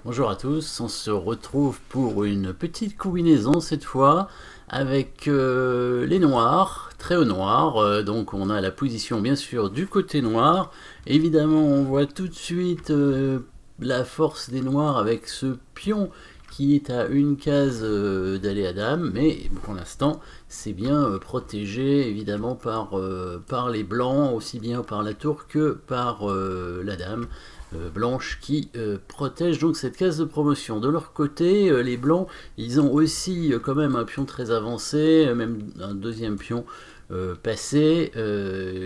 Bonjour à tous, on se retrouve pour une petite combinaison cette fois avec les noirs, très au noir, donc on a la position bien sûr du côté noir. Évidemment on voit tout de suite la force des noirs avec ce pion qui est à une case d'aller à dame, mais pour l'instant c'est bien protégé évidemment par les blancs, aussi bien par la tour que par la dame blanche qui protège donc cette case de promotion. De leur côté, les blancs, ils ont aussi quand même un pion très avancé, même un deuxième pion passé,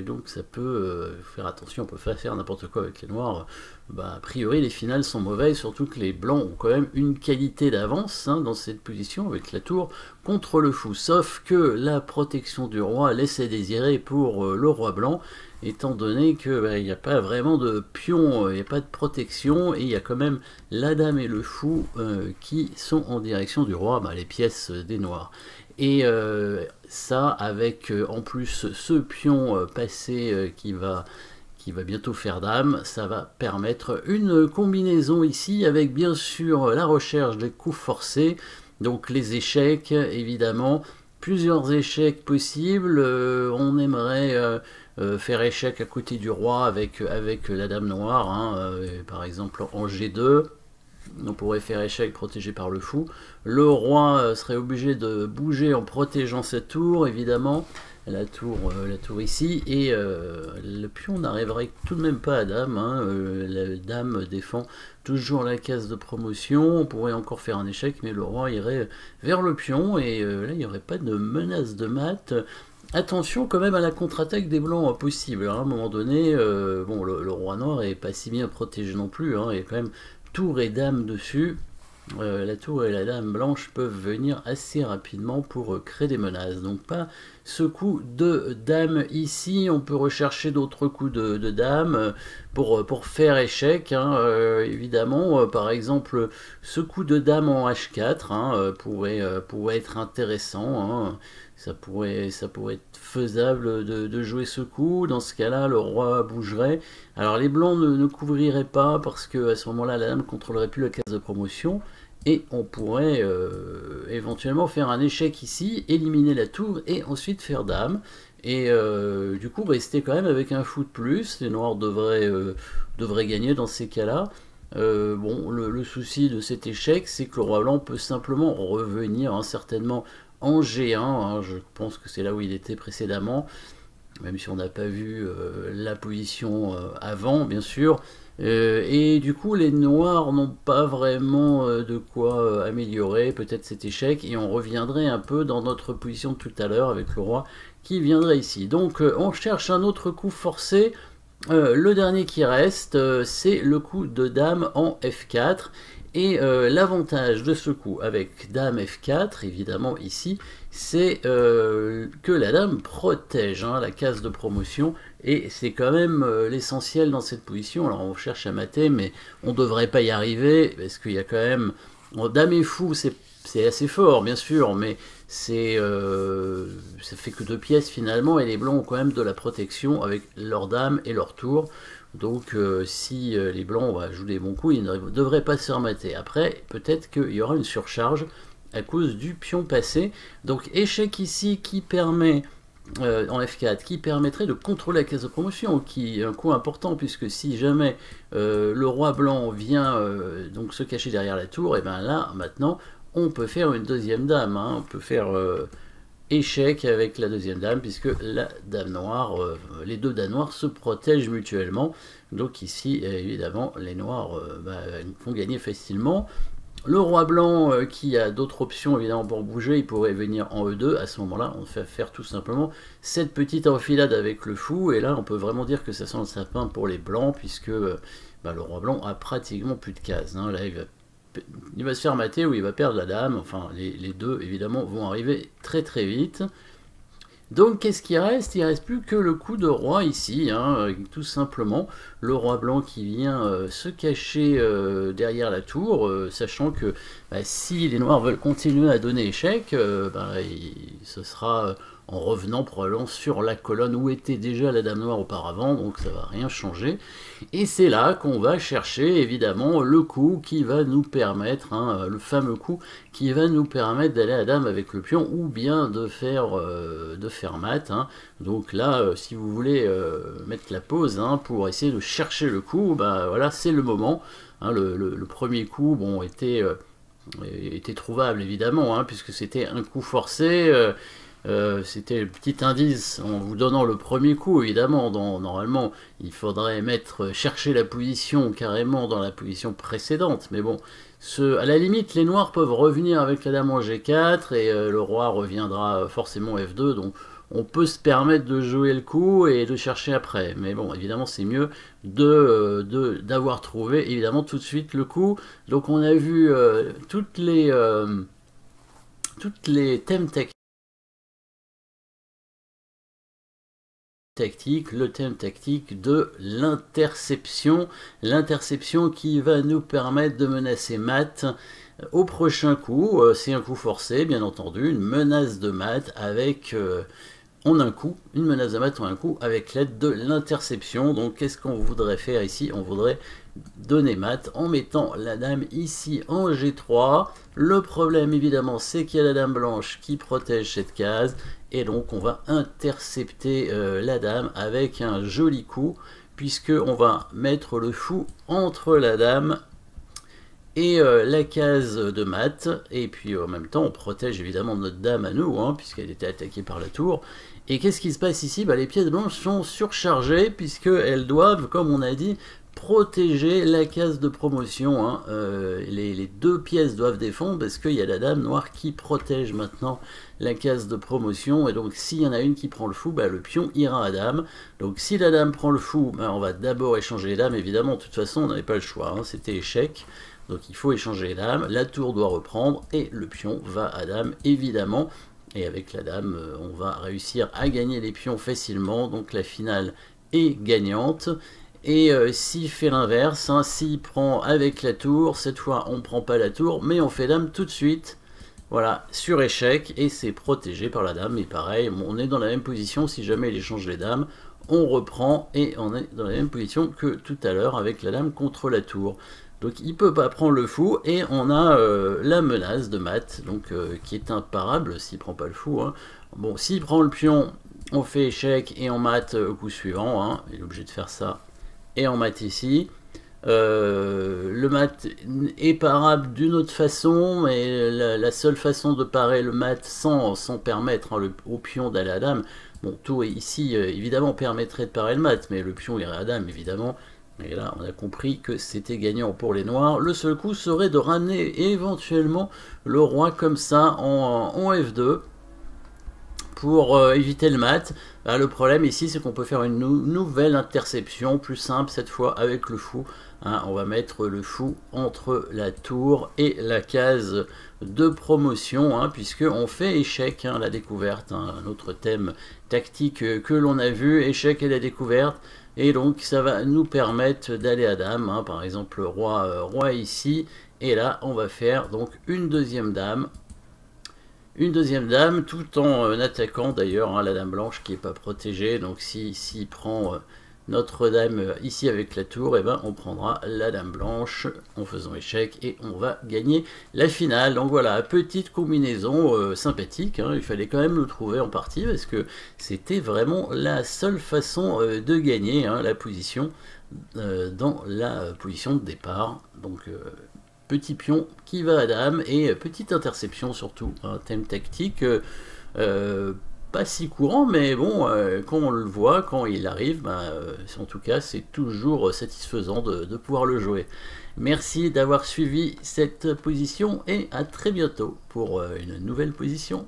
donc ça peut faire attention, on peut pas faire n'importe quoi avec les noirs. A priori les finales sont mauvaises, surtout que les blancs ont quand même une qualité d'avance dans cette position avec la tour contre le fou, sauf que la protection du roi laisse à désirer pour le roi blanc, étant donné qu'il n'y a pas vraiment de pion, il n'y a pas de protection, et il y a quand même la dame et le fou qui sont en direction du roi, les pièces des noirs. Et ça avec en plus ce pion passé qui va bientôt faire dame, ça va permettre une combinaison ici avec bien sûr la recherche des coups forcés, donc les échecs évidemment, plusieurs échecs possibles, on aimerait faire échec à côté du roi avec la dame noire, par exemple en G2, on pourrait faire échec protégé par le fou. Le roi serait obligé de bouger en protégeant sa tour, évidemment, la tour ici, et le pion n'arriverait tout de même pas à dame. La dame défend toujours la case de promotion, on pourrait encore faire un échec, mais le roi irait vers le pion, et là il n'y aurait pas de menace de mat. Attention quand même à la contre-attaque des blancs possible. À un moment donné, bon, le roi noir est pas si bien protégé non plus, il y a quand même tour et dame dessus. La tour et la dame blanche peuvent venir assez rapidement pour créer des menaces. Donc pas ce coup de dame ici, on peut rechercher d'autres coups de dame pour faire échec, évidemment. Par exemple, ce coup de dame en H4 pourrait être intéressant. Ça pourrait être faisable de jouer ce coup. Dans ce cas-là, le roi bougerait. Alors les blancs ne couvriraient pas parce que à ce moment-là, la dame contrôlerait plus la case de promotion. Et on pourrait éventuellement faire un échec ici, éliminer la tour et ensuite faire dame. Et du coup rester quand même avec un fou de plus. Les noirs devraient gagner dans ces cas-là. Bon, le souci de cet échec, c'est que le roi blanc peut simplement revenir certainement en G1, je pense que c'est là où il était précédemment, même si on n'a pas vu la position avant, bien sûr. Et du coup, les noirs n'ont pas vraiment de quoi améliorer peut-être cet échec, et on reviendrait un peu dans notre position de tout à l'heure avec le roi qui viendrait ici. Donc on cherche un autre coup forcé. Le dernier qui reste, c'est le coup de dame en F4. Et l'avantage de ce coup avec dame F4, évidemment ici, c'est que la dame protège la case de promotion, et c'est quand même l'essentiel dans cette position. Alors on cherche à mater, mais on ne devrait pas y arriver, parce qu'il y a quand même... Bon, dame et fou, c'est assez fort, bien sûr, mais ça fait que 2 pièces finalement, et les blancs ont quand même de la protection avec leur dame et leur tour. Donc si les blancs jouent des bons coups, ils ne devraient pas se remater. Après, peut-être qu'il y aura une surcharge à cause du pion passé. Donc échec ici qui permet, en F4, qui permettrait de contrôler la case de promotion, qui est un coup important, puisque si jamais le roi blanc vient donc se cacher derrière la tour, et bien là, maintenant, on peut faire une deuxième dame. On peut faire échec avec la deuxième dame, puisque la dame noire, les deux dames noires se protègent mutuellement. Donc ici, évidemment, les noirs vont gagner facilement. Le roi blanc qui a d'autres options évidemment pour bouger, il pourrait venir en E2. À ce moment-là, on fait faire tout simplement cette petite enfilade avec le fou, et là on peut vraiment dire que ça sent le sapin pour les blancs, puisque le roi blanc a pratiquement plus de cases. Là il va se faire mater ou il va perdre la dame. Enfin, les deux évidemment vont arriver très très vite. Donc qu'est-ce qui reste? Il reste plus que le coup de roi ici, tout simplement. Le roi blanc qui vient se cacher derrière la tour, sachant que si les noirs veulent continuer à donner échec, ce sera en revenant probablement sur la colonne où était déjà la dame noire auparavant, donc ça va rien changer. Et c'est là qu'on va chercher évidemment le coup qui va nous permettre, hein, le fameux coup qui va nous permettre d'aller à dame avec le pion, ou bien de faire mat. Hein. Donc là, si vous voulez mettre la pause hein, pour essayer de chercher le coup, bah voilà, c'est le moment. Hein, le premier coup, bon, était trouvable évidemment, hein, puisque c'était un coup forcé. C'était le petit indice en vous donnant le premier coup, évidemment. Normalement, il faudrait chercher la position carrément dans la position précédente. Mais bon, à la limite, les noirs peuvent revenir avec la dame en G4 et le roi reviendra forcément F2. Donc, on peut se permettre de jouer le coup et de chercher après. Mais bon, évidemment, c'est mieux d'avoir trouvé, évidemment, tout de suite le coup. Donc, on a vu toutes les thèmes tactique, le thème tactique de l'interception qui va nous permettre de menacer mat au prochain coup. C'est un coup forcé, bien entendu, une menace de mat avec en un coup, une menace de mat en un coup avec l'aide de l'interception. Donc qu'est-ce qu'on voudrait faire ici? On voudrait donner mat en mettant la dame ici en G3. Le problème évidemment c'est qu'il y a la dame blanche qui protège cette case et donc on va intercepter la dame avec un joli coup puisque on va mettre le fou entre la dame et la case de mat, et puis en même temps on protège évidemment notre dame à nous, hein, puisqu'elle était attaquée par la tour. Et qu'est-ce qui se passe ici? Bah, les pièces blanches sont surchargées, puisqu'elles doivent, comme on a dit, protéger la case de promotion. Hein. Les deux pièces doivent défendre, parce qu'il y a la dame noire qui protège maintenant la case de promotion, et donc s'il y en a une qui prend le fou, bah, le pion ira à dame. Donc si la dame prend le fou, bah, on va d'abord échanger les dames, évidemment, de toute façon on n'avait pas le choix, hein, c'était échec. Donc il faut échanger les dames, la tour doit reprendre et le pion va à dame évidemment. Et avec la dame, on va réussir à gagner les pions facilement. Donc la finale est gagnante. Et s'il fait l'inverse, hein, s'il prend avec la tour, cette fois on ne prend pas la tour, mais on fait dame tout de suite. Voilà, sur échec, et c'est protégé par la dame. Et pareil, on est dans la même position, si jamais il échange les dames, on reprend et on est dans la même position que tout à l'heure avec la dame contre la tour. Donc il peut pas prendre le fou et on a la menace de mat, donc qui est imparable s'il prend pas le fou. Hein. Bon, s'il prend le pion, on fait échec et on mat au coup suivant. Hein. Il est obligé de faire ça et on mat ici. Le mat est parable d'une autre façon, mais la seule façon de parer le mat sans permettre hein, au pion d'aller à dame. Bon, tour ici évidemment permettrait de parer le mat, mais le pion irait à dame évidemment. Et là, on a compris que c'était gagnant pour les noirs. Le seul coup serait de ramener éventuellement le roi comme ça en F2 pour éviter le mat. Bah, le problème ici, c'est qu'on peut faire une nouvelle interception, plus simple cette fois avec le fou. Hein, on va mettre le fou entre la tour et la case de promotion, hein, puisqu'on fait échec, hein, la découverte, hein, un autre thème tactique que l'on a vu, échec et la découverte. Et donc ça va nous permettre d'aller à dame, hein, par exemple roi ici, et là on va faire donc une deuxième dame tout en attaquant d'ailleurs hein, la dame blanche qui n'est pas protégée. Donc s'il prend notre dame ici avec la tour, et ben on prendra la dame blanche en faisant échec et on va gagner la finale. Donc voilà, petite combinaison sympathique, hein. Il fallait quand même le trouver en partie parce que c'était vraiment la seule façon de gagner hein, la position dans la position de départ. Donc petit pion qui va à dame et petite interception surtout, un thème tactique pas si courant, mais bon, quand on le voit, quand il arrive, bah, en tout cas, c'est toujours satisfaisant de pouvoir le jouer. Merci d'avoir suivi cette position et à très bientôt pour une nouvelle position.